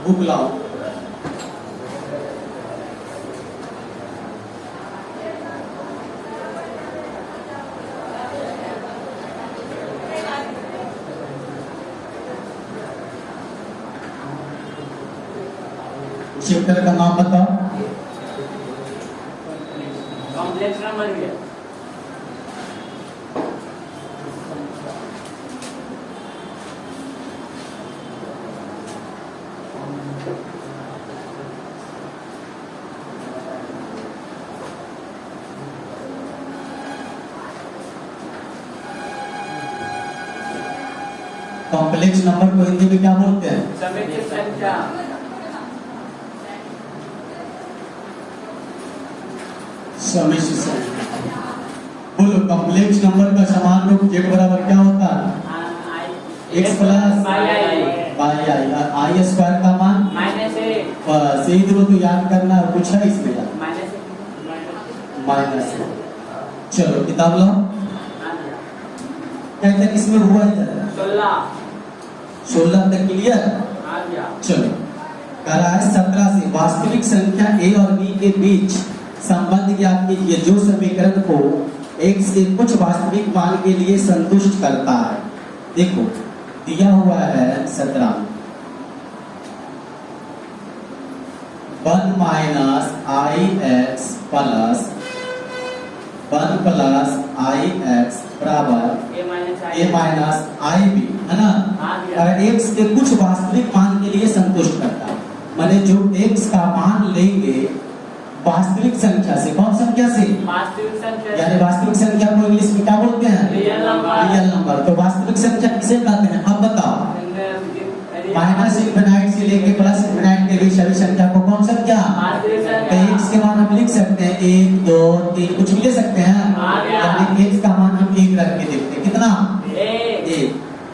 Book लाओ। Chapter का नाम बताओ। कॉम्प्लेक्स नंबर भी है। कॉम्प्लेक्स नंबर को हिंदी में क्या बोलते हैं? समिश्र संख्या। समिश्र संख्या। बोलो कॉम्प्लेक्स नंबर का समान रूप z बराबर क्या होता है? x plus by I. I square का मान -1। बस यही तो याद करना है, कुछ है इसमें यार? माइनस। चलो किताब लो। कहते हैं इसमें हुआ इधर 16 तक क्लियर। चलो कह रहा है 17 से वास्तविक संख्या a और b के बीच संबंध ज्ञात कीजिए जो समीकरण को x के कुछ वास्तविक मान के लिए संतुष्ट करता है। देखो दिया हुआ है 17 1 माइनस आई एक्स प्लस 1 प्लस आई एक्स बराबर ए माइनस आई बी, है ना? और x के कुछ वास्तविक मान के लिए संतुष्ट करता है, माने जो x का मान लेंगे वास्तविक संख्या से। कौन संख्या से? वास्तविक संख्या। यानी वास्तविक संख्या को इंग्लिश में क्या बोलते हैं? Real number. Real number. तो वास्तविक संख्या किसे कहते हैं? अब बताओ। माइनस इनफिनाइट से लेके प्लस इनफिनाइट के बीच सभी संख्या को कौन संख्या? तो x के मान हम लिख सकते हैं 1 2 3 कुछ भी ले सकते हैं। यानी x का मान हम 1 रख के देखते हैं। कितना? 1।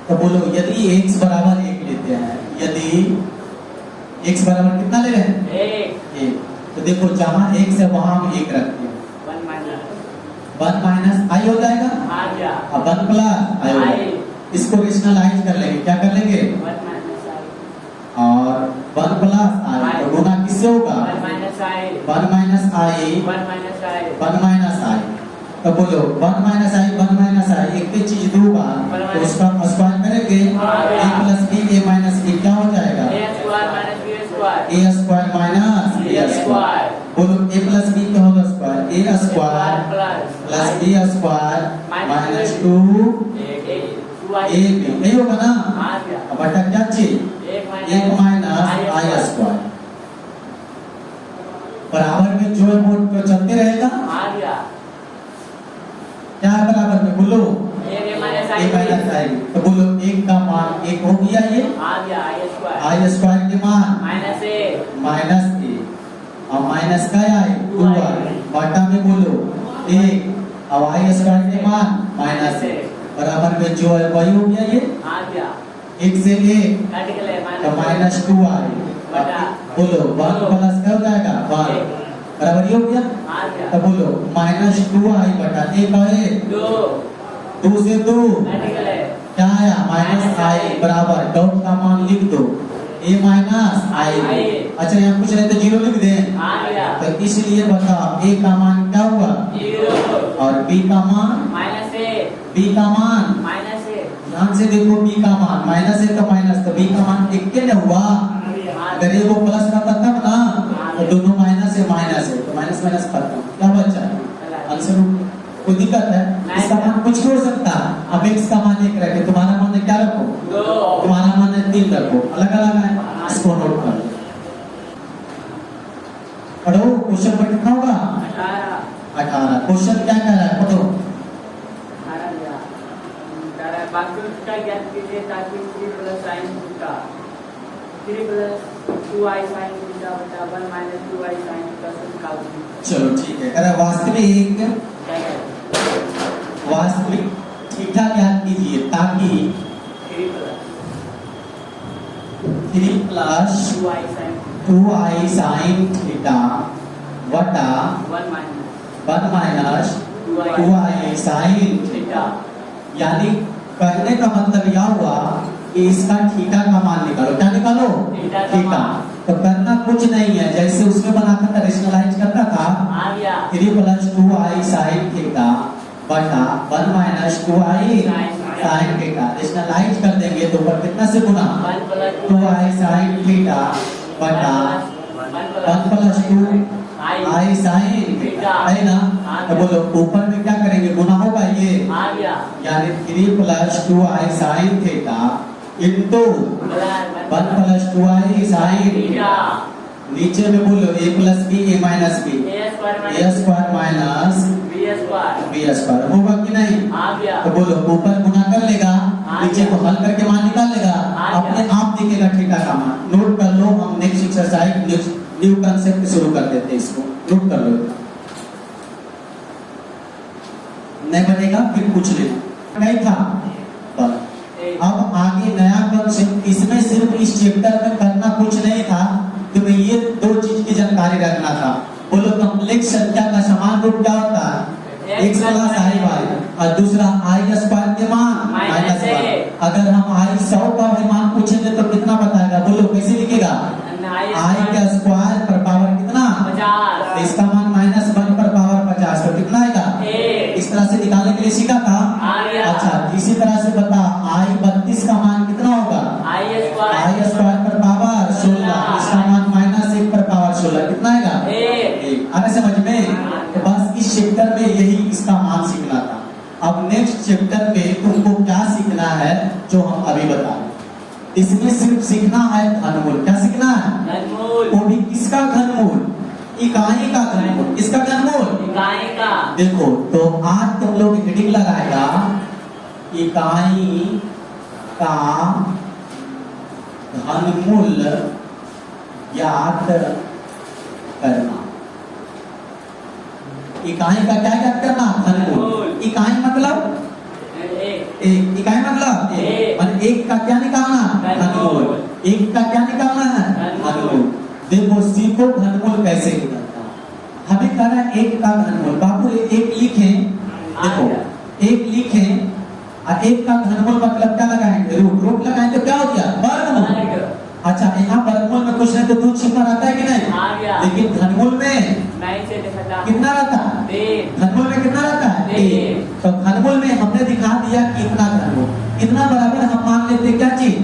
तो बोलो यदि x बराबर 1 लेते हैं, यदि x बराबर कितना ले रहे हैं? 1। तो देखो जहां x है वहां हम 1 रखते हैं। 1 माइनस आई हो जाएगा। अब 1 प्लस आई होगा। इसको रेशनलाइज कर लेंगे। क्या कर लेंगे? और 1 प्लस आई तो गुना किससे होगा? 1 माइनस आई 1 माइनस आई। तो बोलो 1 माइनस आई एक ही चीज दो बार तो उसका स्क्वायर करेंगे। a plus b a minus b क्या हो जाएगा? a square minus b square. बोलो a प्लस b का whole square a square plus b square minus 2ab नहीं होगा ना? अब बटा क्या चीज? 1 माइनस आई स्क्वायर बराबर में जो है वो तो चलते रहेगा। क्या है बराबर में? बोलो a माइनस आई। तो बोलो 1 का मान 1 हो गया। ये आई स्क्वायर के मान माइनस a और माइनस का आई 2i बटा में बोलो 1 और आई स्क्वायर के मान माइनस a बराबर में जो है वही हो गया। ये 1 से 1 तो माइनस 2i बोलो 1 प्लस क्या हो जाएगा? 1 बराबर ये हो गया। तो बोलो माइनस 2i बटा 1 और 2 से 2 क्या आया? माइनस आई बराबर डॉट का मान लिख दो a माइनस आई। अच्छा यहाँ कुछ नहीं तो 0 लिख दें। तो इसलिए बताओ a का मान क्या हुआ? 0 और b का मान b का मान ध्यान से देखो b का मान माइनस है तो माइनस, तो b का मान 1 के न हुआ। अगर ये वो प्लस रहता तब ना, तो दोनों माइनस है तो माइनस माइनस खत्म। क्या बचा? आंसर कोई दिक्कत है? इसका मान कुछ भी हो सकता है। अब x का मान 1 रखे, तुम्हारा मान क्या रखो? 2। तुम्हारा मान 3 रखो, अलग अलग है। इसको नोट कर लो। पढ़ो क्वेश्चन पर कितना होगा? 18। क्वेश्चन क्या कह रहा है? पढ़ो। वास्तविकता ज्ञात कीजिए ताकि 3 plus sin theta 3 plus 2i sin theta बटा 1 माइनस 2i sin थीटा से निकालो। चलो ठीक है। अरे वास्तविक थीटा ज्ञात कीजिए ताकि 3 प्लस 2i sin थीटा बटा 1 माइनस 2i sin थीटा। यानी कहने का मतलब यह हुआ कि इसका थीटा का मान निकालो। क्या निकालो? थीटा। तो करना कुछ नहीं है, जैसे उसमें बनाता था, रेशनलाइज करता था, आ गया 3 + 2i sin थीटा बटा 1 - 2i sin थीटा। रेशनलाइज कर देंगे तो ऊपर कितना से गुना 1 + 2i sin थीटा बटा 1 + 2i sin थीटा, है ना। तो बोलो ऊपर में क्या करेंगे, गुना होगा ये, आ गया यानी 3 + 2i sin theta into 1 + 2i sin theta. नीचे में बोलो a + b a - b a square minus b square होगा कि नहीं। आ गया तो बोलो ऊपर गुना कर लेगा, नीचे को हल करके मान निकाल लेगा, अपने आप दिखेगा थीटा का मान। नोट कर लो, हम नेक्स्ट एक्सरसाइज न्यू कांसेप्ट शुरू कर देते हैं, इसको नोट कर लो। नहीं बनेगा फिर पूछ लेना, नहीं था बस। अब आगे नया कॉन्सेप्ट, इसमें सिर्फ इस चैप्टर में करना कुछ नहीं था, तुम्हें ये 2 चीज की जानकारी रखना था। बोलो कॉम्प्लेक्स संख्या का समान रूप क्या होता है, x + i/y, और दूसरा i स्क्वायर के मान -1। अगर हम i 100 का भी मान पूछेंगे तो कितना बताएगा, बोलो कैसे लिखेगा, i का स्क्वायर पर पावर कितना 50, इसका मान -1 पर पावर 50, तो कितना आएगा, इस तरह से निकालने के लिए सीखा था। अच्छा इसी तरह से बता i 32 का मान कितना होगा, i स्क्वायर पर पावर 16, इसका मान -1 पर पावर 16, कितना आएगा 1। आने समझ में। तो बस इस चैप्टर में यही इसका मान सीखना था। अब नेक्स्ट चैप्टर में तुमको क्या सीखना है जो हम अभी बता रहे, इसमें सिर्फ सीखना है घनमूल। क्या सीखना है, वो भी किसका घनमूल, इकाई का घनमूल। किसका घनमूल, इकाई का। देखो तो आज तुम लोग हेडिंग लगाएगा इकाई का घनमूल ज्ञात करना। इकाई का क्या ज्ञात करना, घनमूल। इकाई मतलब एक, इकाई मतलब एक, और एक का क्या निकालना, घनमूल। एक का क्या निकालना है, घनमूल। देखो सीखो घनमूल कैसे निकलता है। हमें कह रहा है एक का घनमूल, बाबू एक लिखें, देखो एक लिखें और एक का घनमूल मतलब क्या लगाएंगे, रूट। रूट लगाएंगे तो क्या हो गया, वर्गमूल। अच्छा यहाँ वर्गमूल में कुछ नहीं तो 2 छिपा रहता है कि नहीं, लेकिन घनमूल में कितना रहता है, घनमूल में कितना रहता है, 1। तो घनमूल में हमने दिखा दिया कि इतना घनमूल, इतना बराबर हम मान लेते क्या चीज,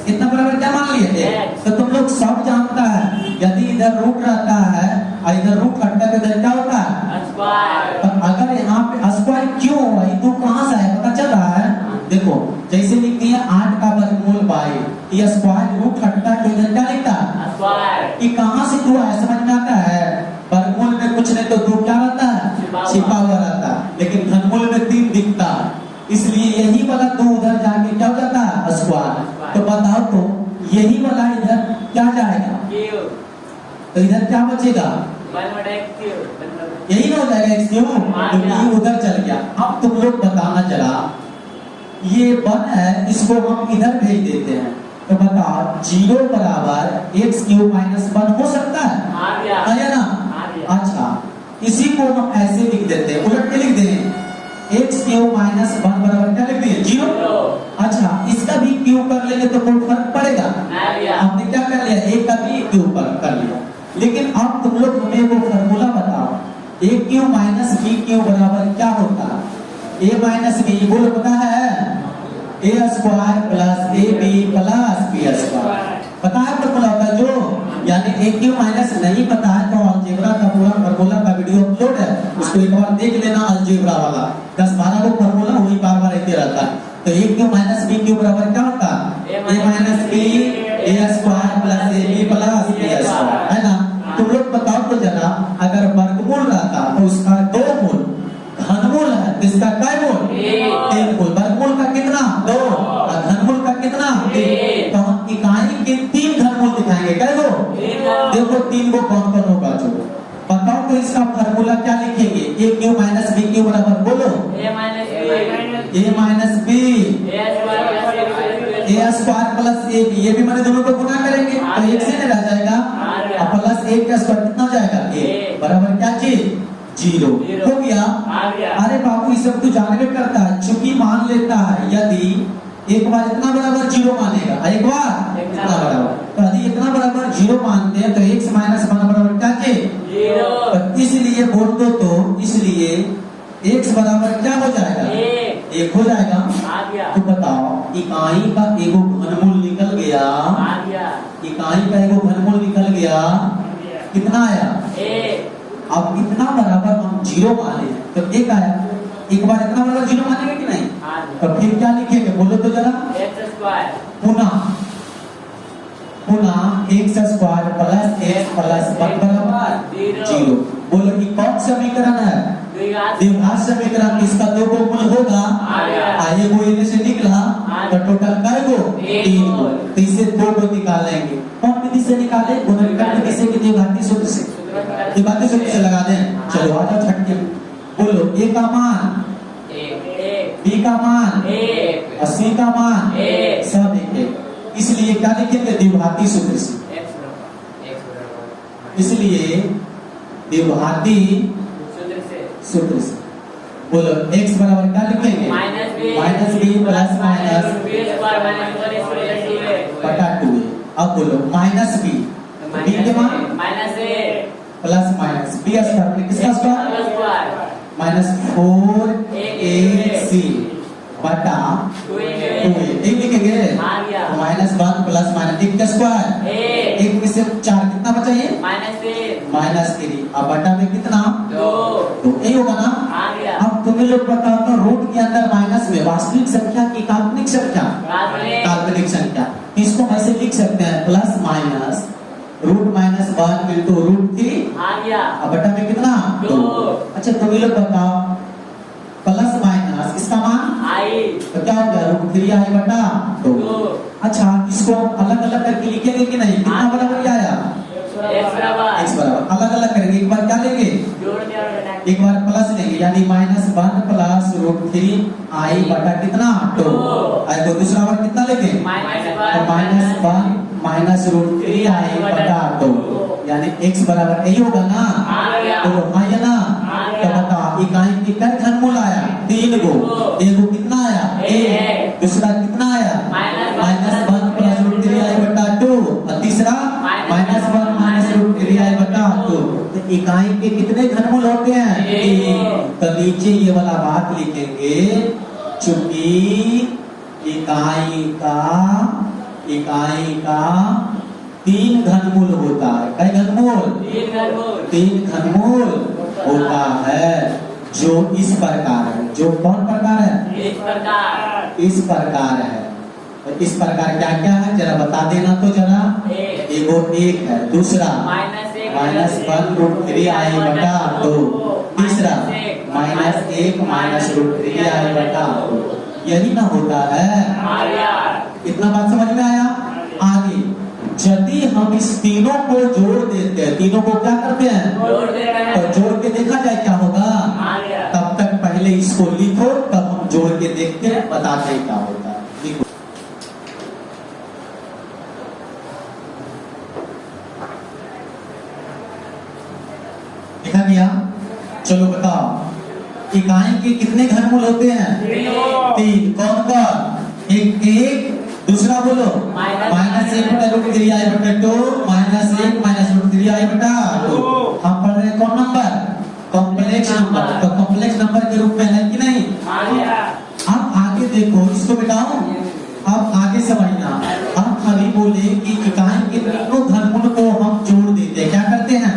इतना बराबर क्या मान लिए, तो तुम लोग सब जानता है यदि इधर रूट रहता है और इधर रूट हटता है तो इधर क्या होता है, स्क्वायर। तो अगर यहाँ पे स्क्वायर क्यों हुआ, ये तो कहाँ से है पता चल रहा है। देखो जैसे लिख दिया 8 का वर्गमूल 22, ये स्क्वायर रूट हटता है तो इधर क्या लिखता है, स्क्वायर। ये कहाँ से 2 है समझ में आता है। वर्गमूल में कुछ नहीं तो 2 क्या रहता है, छिपा हुआ रहता है, लेकिन घनमूल में 3 दिखता है, इसलिए यही वाला 2 उधर जाके क्या हो जाता है, स्क्वायर। तो बताओ तो यही वाला इधर क्या जाएगा, तो इधर क्या बचेगा, यही ना हो जाएगा x क्यूब, तो ये उधर चल गया। अब तुम लोग बताना जरा, ये 1 है, इसको हम इधर भेज देते हैं, तो बताओ 0 बराबर x क्यूब माइनस 1 हो सकता है, है ना। अच्छा इसी को हम ऐसे लिख देते हैं, उलट के लिख दें, x क्यूब माइनस 1 बराबर क्या लिख दिए, 0। अच्छा इसका भी क्यूब कर लेंगे तो कोई फर्क पड़ेगा, हमने क्या कर लिया, एक का भी क्यूब कर लिया। लेकिन अब तुम लोग हमें वो फॉर्मूला बताओ, a cube minus b cube बराबर क्या होता है, a माइनस b, बोलो पता है, a square plus ab plus b square, पता है फॉर्मूला होता है जो, यानी a क्यूब माइनस नहीं पता है तो अलजेब्रा का पूरा फॉर्मूला का वीडियो अपलोड है, उसको एक बार देख लेना। अलजेब्रा वाला 10-12 को फॉर्मूला वही बार-बार आते रहता है। तो a cube minus b cube बराबर क्या होता है, a minus b a square plus ab plus b square, है ना। तुम लोग बताओ तो जरा, अगर वर्गमूल रहता तो उसका 2 मूल, घनमूल है तो इसका क्या मूल, 3 मूल। वर्गमूल का कितना 2 और घनमूल का कितना 3, तो हम इकाई के 3 घनमूल दिखाएंगे, क्या वो देखो 3 को कौन कौन होगा जो बताओ। तो इसका फॉर्मूला क्या लिखेंगे, a cube minus b cube बराबर बोलो, a minus b a square plus ab, ये भी मैंने दोनों को गुना करेंगे तो 1 से नहीं रह जाएगा, और प्लस 1 का स्क्वायर कितना हो जाएगा, a बराबर क्या चीज, 0 हो गया। अरे बाबू ये सब तो जानवे करता है, चूंकि मान लेता है यदि एक बार इतना बराबर 0 मानेगा, एक बार इतना बराबर, तो यदि इतना तो इसलिए बोल दो तो इसलिए x बराबर क्या हो जाएगा? एक हो जाएगा। आ गया। तो बताओ इकाई का एगो घनमूल निकल गया। आ गया। इकाई का एगो घनमूल निकल गया, कितना आया? अब इतना बराबर हम जीरो माने तो एक आया। एक बार इतना बराबर जीरो मानेंगे कि नहीं? तो फिर क्या लिखेंगे बोलो तो जरा। पुनः x square plus x plus one बराबर जीरो। बोलो कि कौन समीकरण है? द्विघात समीकरण। इसका दो को गुण होगा, आगे वो इधर से निकला तो टोटल कर गो 3 गो, तो इसे 2 को निकालेंगे। कौन विधि से निकाले? गुणनखंड विधि से कि द्विघाती सूत्र से? द्विघाती सूत्र से लगा दें। चलो आ जाओ छठ के। बोलो ए का मान, बी का मान और सी का मान सब एक। इसलिए क्या लिखेंगे? द्विघाती सूत्र से। इसलिए द्विघाती सूत्र से। बोलो x बराबर क्या लिखेंगे? माइनस बी प्लस माइनस बटा 2a। अब बोलो माइनस बी, बी के मान प्लस माइनस बी स्क्वायर, किसका स्क्वायर? माइनस 4ac बटा 2a। एक लिखेंगे माइनस 1 प्लस माइनस 1 का स्क्वायर, 1 में से 4 कितना बचा? ये माइनस 3। अब बटा में कितना? 2। यही होगा ना? अब तुम्हें लोग बताओ तो रूट के अंदर माइनस में वास्तविक संख्या की काल्पनिक संख्या? काल्पनिक संख्या। इसको हम ऐसे लिख सकते हैं plus minus root minus 1 into root 3। अब बटा में कितना? 2। अच्छा तुम्हें लोग बताओ प्लस माइनस इसका मान तो क्या हो गया? रूट 3i बटा 2। अच्छा इसको अलग अलग करके लिखेंगे कि नहीं? कितना बराबर क्या आया? x बराबर अलग अलग करेंगे। एक बार क्या लेंगे? एक बार प्लस लेंगे, यानी माइनस 1 प्लस रूट 3i बटा कितना? 2। आई को दूसरा बार कितना लेंगे? माइनस 1 माइनस रूट 3i बटा 2, यानी x बराबर यही होगा ना? तो हाँ या ना? तो बताओ इकाई की कितने घनमूल आया? 3 गो। एक गो कितना आया? 1। दूसरा कितना आया? माइनस 1 प्लस रूट 3i बटा 2 और तीसरा माइनस 1 माइनस रूट 3i बटा 2। तो इकाई के कितने घनमूल होते हैं? 3। तो नीचे ये वाला बात लिखेंगे, चूंकि इकाई का 3 घनमूल होता है। कई घनमूल? 3 घनमूल होता है, जो इस प्रकार है। जो कौन प्रकार है? इस प्रकार है। तो इस प्रकार क्या क्या है जरा बता देना तो जरा। एगो 1 है, दूसरा माइनस 1 रूट 3i बटा 2, तीसरा माइनस 1 माइनस रूट 3i बटा 2। यही ना होता है? इतना बात समझ में आया? आगे यदि हम इस तीनों को जोड़ देते हैं, तीनों को क्या करते हैं? तो जोड़ के देखा जाए क्या होगा। तब तक पहले इसको लिखो, तब हम जोड़ के देखते हैं, बताते हैं क्या होता है। लिखो। लिखा गया? चलो बताओ इकाई के कितने घनमूल होते हैं? 3। कौन कौन? एक दूसरा बोलो माइनस 1 बटा रूट 3i बटा 2 माइनस 1 माइनस रूट 3i बटा 2। हम पढ़ रहे हैं कौन नंबर? Complex number. तो कॉम्प्लेक्स नंबर के रूप में है कि नहीं? अब आगे देखो इसको बेटाओ, अब आगे समझना। हम अभी बोले कि इकाई के तीनों घनमूल को हम जोड़ देते हैं। क्या करते हैं?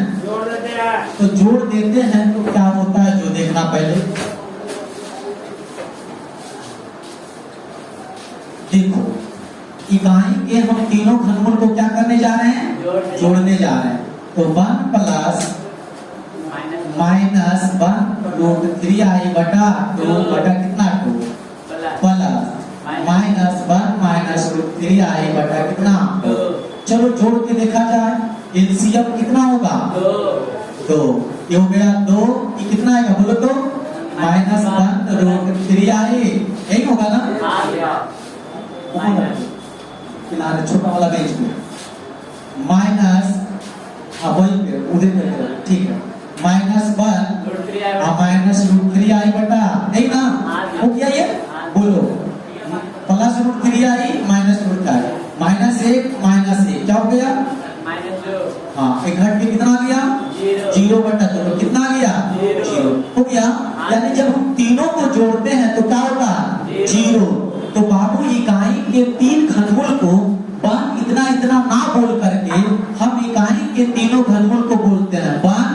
तो जोड़ देते हैं तो क्या होता है जो देखना पहले देखो। इकाई के हम तीनों घनमूल को क्या करने जा रहे हैं? जोड़ने जा रहे हैं। तो 1 प्लस माइनस 1 रूट 3i बटा 2 बटा कितना? 2 plus minus 1 minus root 3i बटा कितना? 2। चलो जोड़ के देखा जाए। एलसीएम कितना होगा? 2। ये हो गया 2। ये कितना आएगा बोलो तो? Minus 1 root 3i। यही होगा ना? किनारे छोटा वाला बेंच में माइनस उधर ठीक है। माइनस 1 माइनस रूट 3i बटा, नहीं ना? हो गया ये? बोलो plus root 3i minus root 3i minus 1 क्या हो गया? हाँ, एक घट के कितना आ गया? 0/2, तो कितना आ गया? 0 हो गया। यानी जब हम तीनों को जोड़ते हैं तो क्या होता है? 0। तो बाबू इकाई के 3 घनमूल को 1 इतना इतना ना बोल करके हम इकाई के तीनों घनमूल को बोलते हैं 1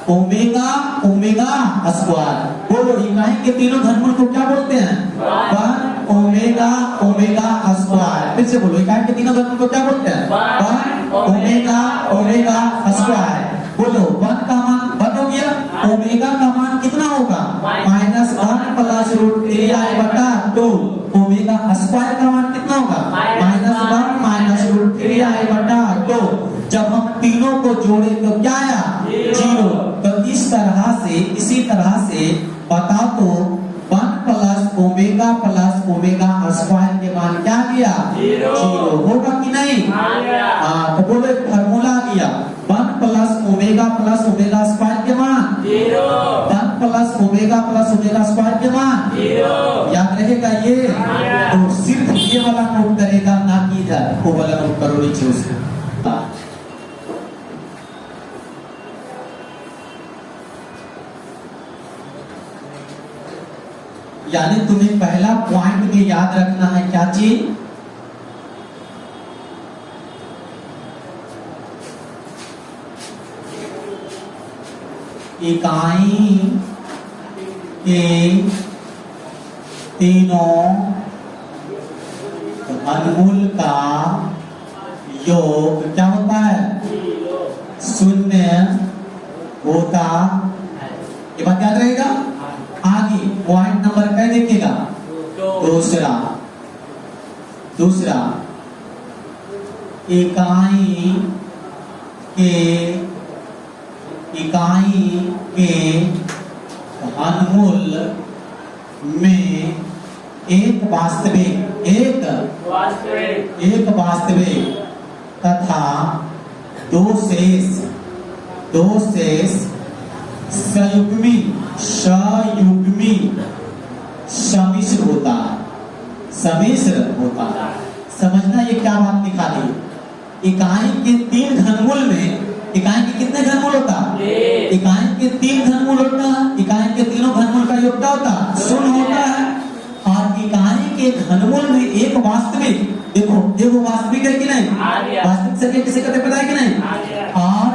ओमेगा ओमेगा स्क्वायर। बोलो, इकाई के तीनों घनमूल को क्या बोलते हैं? 1 ओमेगा ओमेगा स्क्वायर। फिर से बोलो, इकाई के तीनों घनमूल को क्या बोलते हैं? 1 ओमेगा ओमेगा स्क्वायर। बोलो, 1 का मान 1 हो गया, ओमेगा का मान कितना होगा? -1 प्लस √3i/2। ओमेगा स्क्वायर का मान कितना होगा? -1 √3i/2। जब हम तीनों को जोड़े तो क्या आया? 0। तो इस तरह से, इसी तरह से बता तो 1 प्लस ओमेगा स्क्वायर के मान क्या गया? 0 होगा कि नहीं? हाँ, तो बोलो एक फार्मूला आ गया, 1 प्लस ओमेगा स्क्वायर के मान 0, 1 प्लस ओमेगा स्क्वायर के मान 0। याद रहेगा ये? तो सिर्फ ये वाला नोट करेगा, ना कि इधर वो वाला नोट करो नीचे उसको। यानी तुम्हें पहला पॉइंट में याद रखना है क्या चीज? इकाई के तीनों घनमूल का योग क्या होता है? 0 होता। ये बात याद रहेगा। आगे पॉइंट नंबर क्या देखिएगा? दूसरा इकाई के घनमूल में एक वास्तविक तथा दो शेष संयुग्मी समिश्र होता है। समझना ये क्या बात दिखा दी? इकाई के 3 घनमूल में, इकाई के कितने घनमूल होता? इकाई के 3 घनमूल होता है। इकाई के तीनों घनमूल का योग क्या होता? 0 होता है। और इकाई के घनमूल में एक वास्तविक, देखो वास्तविक है कि नहीं? वास्तविक संख्या किसे कहते पता है कि नहीं? और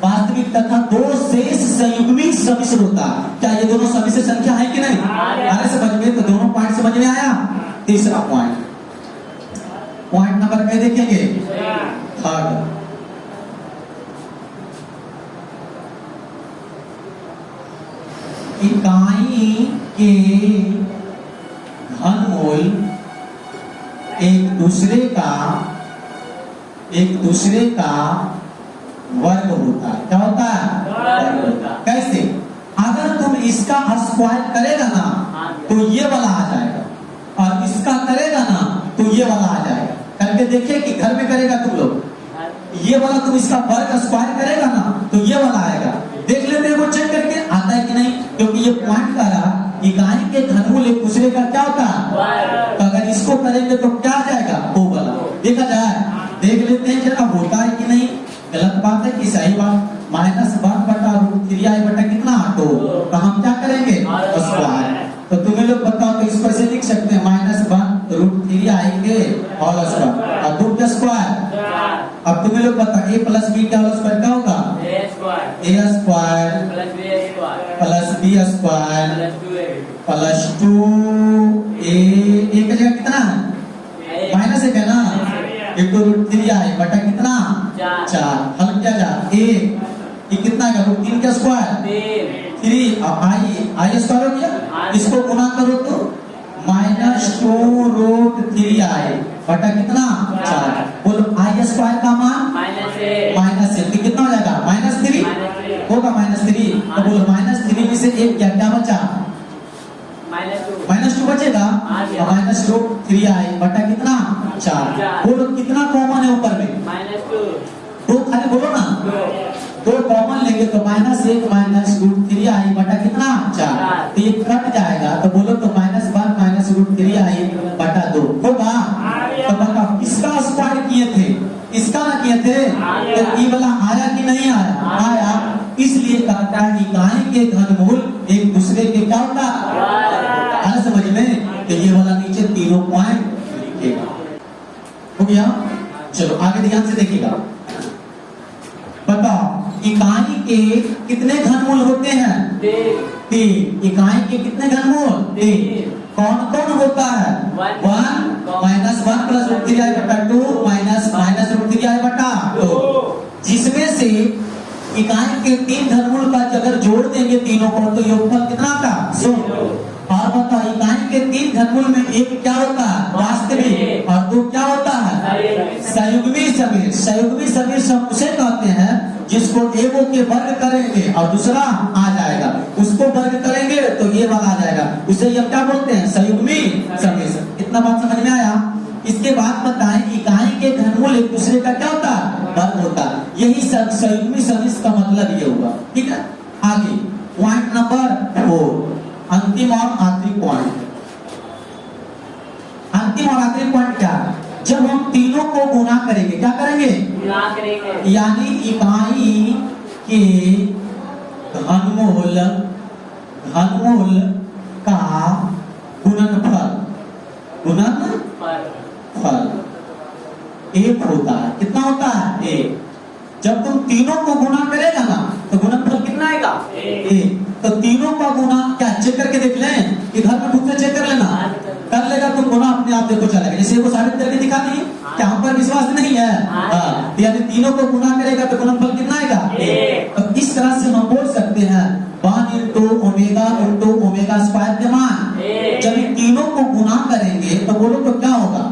वास्तविक तथा 2 शेष संयुग्मी समिश्र होता। क्या ये दोनों समिश्र संख्या है कि नहीं? अरे समझ में, तो दोनों पॉइंट समझ में आया। तीसरा पॉइंट नंबर क्या देखेंगे? थर्ड, इकाई के घनमूल एक दूसरे का वर्ग होता है। क्या होता है? कैसे? अगर तुम इसका स्क्वायर करेगा ना तो ये वाला आ जाएगा, और इसका करेगा ना तो ये वाला आ जाएगा। करके देखिए कि घर में करेगा तुम लोग, ये वाला तुम इसका वर्ग स्क्वायर करेगा ना तो ये वाला आएगा। देख लेते हैं वो चेक करके आता है कि नहीं, क्योंकि ये पॉइंट का रहा इकाई के घनमूल एक दूसरे का क्या होता है? तो अगर इसको करेंगे तो क्या आ जाएगा? वो वाला। देखा जाए, देख लेते हैं जरा होता है कि नहीं। गलत बात है कि सही बात? -1/√3i कितना? 2। तो हम क्या करेंगे? स्क्वायर। तो तुम्हें लोग बताओ, तो इसको ऐसे लिख सकते हैं -1/√3i के होल स्क्वायर और 2 का स्क्वायर। अब तुम्हें लोग बताओ a + b का होल स्क्वायर क्या होगा? a square plus b square plus 2a का जगह कितना है? -1 है ना? 1/√3i कितना? 4। हल किया जा ये कितना है? √3 का स्क्वायर 3 और i स्क्वायर हो गया। इसको गुना करो तो -2√3i कितना? 4। बोलो i स्क्वायर का मान -1 तो कितना हो जाएगा? -3 होगा। -3 तो बोलो -3 में से 1 क्या बचा? -2 बचेगा। -√3i कितना? 4। बोलो कितना कॉमन है ऊपर में? -2 खाली बोलो ना। 2 कॉमन लेंगे तो -1 -√3i कितना? 4। तो ये कट जाएगा। तो बोलो तो -1 -√3i/2 होगा। तो बताओ किसका स्क्वायर किए थे? इसका ना किए थे? तो ये वाला आया कि नहीं आया? आया। इसलिए कहता है इकाई के घनमूल एक दूसरे के क्या होता है? आया समझ में? तो ये वाला नीचे तीनों पॉइंट लिखेगा। हो गया? चलो आगे ध्यान से देखिएगा। बताओ इकाई के कितने घनमूल होते हैं? 3। इकाई के कितने घनमूल? 3। कौन कौन होता है? 1 -1 प्लस √3i/2 माइनस √3i/2। जिसमें से इकाई के 3 घनमूल का अगर जोड़ देंगे तीनों को तो योगफल कितना आता? 100। और बताओ इकाई के 3 घनमूल में एक क्या होता है? वास्तविक, और 2 क्या होता है? संयुग्मी समीर। संयुग्मी समीर सब उसे कहते हैं जिसको एगो के वर्ग करेंगे और दूसरा आ जाएगा, उसको वर्ग करेंगे तो ये वाला आ जाएगा, उसे हम क्या बोलते हैं? संयुग्मी समीर। इतना बात समझ में आया? इसके बाद बताएं इकाई के घनमूल एक दूसरे का क्या होता है? वर्ग होता है। यही सब संयुग्मी समीर का मतलब ये हुआ। ठीक है, आगे पॉइंट नंबर 4, अंतिम और आखिरी पॉइंट। अंतिम और आखिरी पॉइंट क्या है? जब हम तीनों को गुना करेंगे, क्या करेंगे? गुना करेंगे। यानी इकाई के घनमूल का गुणनफल एक होता है। कितना होता है? 1। जब तुम तीनों को गुना करेगा ना तो गुणनफल कितना आएगा? 1। तो तीनों का गुना क्या चेक करके देख लें कि घर में खुद से चेक कर लेना, कर लेगा तुम गुना अपने आप देखो चलेगा। जैसे को साबित करके दिखा दी, क्या हम पर विश्वास नहीं है? यानी तीनों को गुना करेगा तो गुणनफल कितना आएगा? 1। तो इस तरह से हम बोल सकते हैं 1 × ω² के मान। जब इन तीनों को गुना करेंगे तो बोलो तो क्या होगा?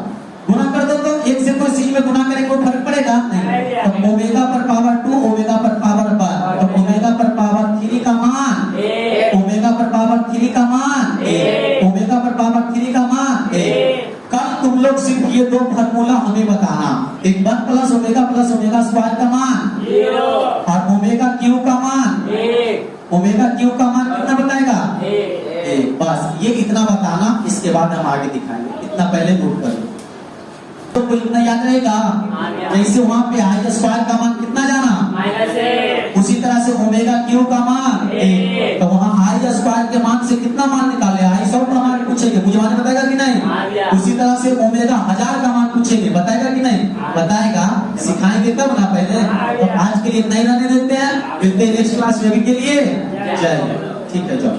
गुना कर दो तो एक से कोई चीज में गुना करेंगे कोई फर्क पड़ेगा नहीं। तो ओमेगा पर पावर 2 ओमेगा पर पावर 1, तो ओमेगा पर पावर 3 का मान 1, ओमेगा पर पावर 3 का मान 1, ओमेगा पर पावर 3 का मान 1। कल तुम लोग सिर्फ ये 2 फार्मूला हमें बताना, एक 1 + ω² का मान 0 और ओमेगा क्यू का मान 1। ओमेगा क्यू का मान कितना बताएगा? 1। बस ये इतना बताना, इसके बाद हम आगे दिखाएंगे। इतना पहले नोट कर लो तो कोई इतना याद रहेगा। जैसे वहां पे I² का मान कितना जाना? -1। उसी तरह से ओमेगा क्यू का मान 1। तो वहां I² के मान से कितना मान निकाले? I100 का मान पूछेंगे, मुझे मान बताएगा कि नहीं? उसी तरह से ओमेगा 1000 का मान पूछेंगे, बताएगा कि नहीं? बताएगा। सिखाएंगे तब ना पहले। तो आज के लिए इतना ही रहने देते हैं, मिलते हैं नेक्स्ट क्लास में। अभी के लिए जय। ठीक है, जाओ।